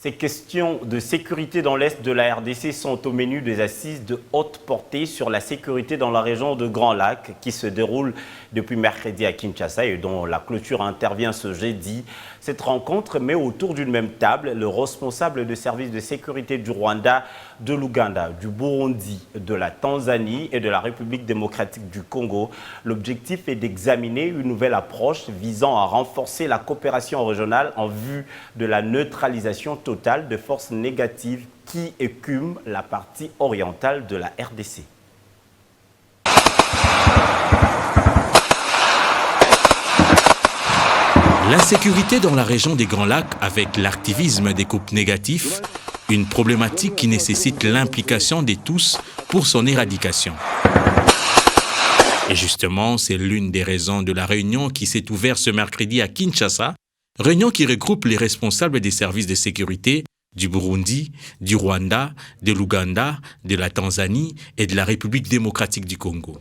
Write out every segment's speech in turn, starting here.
Ces questions de sécurité dans l'Est de la RDC sont au menu des assises de haute portée sur la sécurité dans la région de Grand Lac qui se déroule depuis mercredi à Kinshasa et dont la clôture intervient ce jeudi. Cette rencontre met autour d'une même table le responsable de services de sécurité du Rwanda, de l'Ouganda, du Burundi, de la Tanzanie et de la République démocratique du Congo. L'objectif est d'examiner une nouvelle approche visant à renforcer la coopération régionale en vue de la neutralisation totale de forces négatives qui écument la partie orientale de la RDC. L'insécurité dans la région des Grands Lacs avec l'activisme des groupes négatifs, une problématique qui nécessite l'implication de tous pour son éradication. Et justement, c'est l'une des raisons de la réunion qui s'est ouverte ce mercredi à Kinshasa, réunion qui regroupe les responsables des services de sécurité du Burundi, du Rwanda, de l'Ouganda, de la Tanzanie et de la République démocratique du Congo.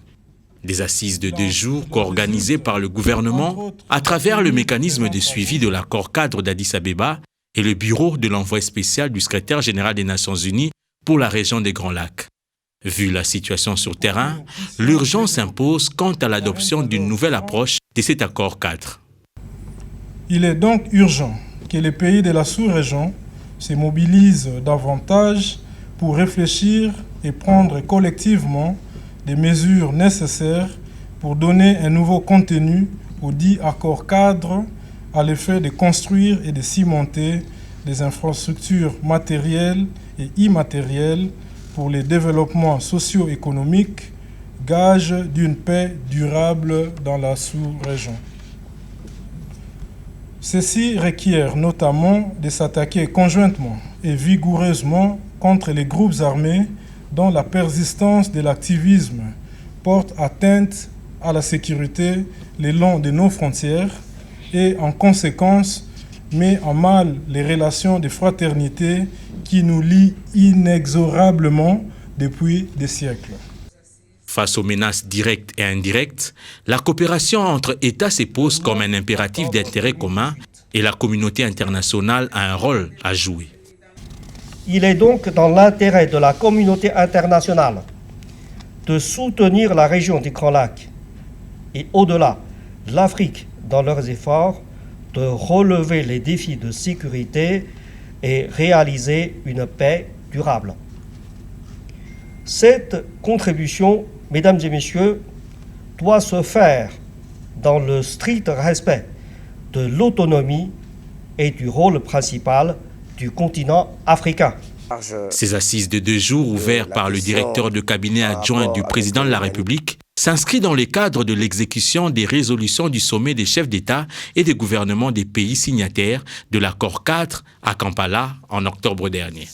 Des assises de 2 jours co-organisées par le gouvernement à travers le mécanisme de suivi de l'accord cadre d'Addis Abeba et le bureau de l'envoyé spécial du secrétaire général des Nations Unies pour la région des Grands Lacs. Vu la situation sur terrain, l'urgence impose quant à l'adoption d'une nouvelle approche de cet accord cadre. Il est donc urgent que les pays de la sous-région se mobilisent davantage pour réfléchir et prendre collectivement des mesures nécessaires pour donner un nouveau contenu au dit accord cadre à l'effet de construire et de cimenter des infrastructures matérielles et immatérielles pour le développement socio-économique, gage d'une paix durable dans la sous-région. Ceci requiert notamment de s'attaquer conjointement et vigoureusement contre les groupes armés dont la persistance de l'activisme porte atteinte à la sécurité le long de nos frontières et en conséquence met en mal les relations de fraternité qui nous lient inexorablement depuis des siècles. Face aux menaces directes et indirectes, la coopération entre États se pose comme un impératif d'intérêt commun et la communauté internationale a un rôle à jouer. Il est donc dans l'intérêt de la communauté internationale de soutenir la région des Grands Lacs et au-delà l'Afrique dans leurs efforts de relever les défis de sécurité et réaliser une paix durable. Cette contribution, mesdames et messieurs, doit se faire dans le strict respect de l'autonomie et du rôle principal du continent africain. Ces assises de 2 jours ouvertes par le directeur de cabinet adjoint du président de la République s'inscrivent dans le cadre de l'exécution des résolutions du sommet des chefs d'État et des gouvernements des pays signataires de l'accord cadre à Kampala en octobre dernier.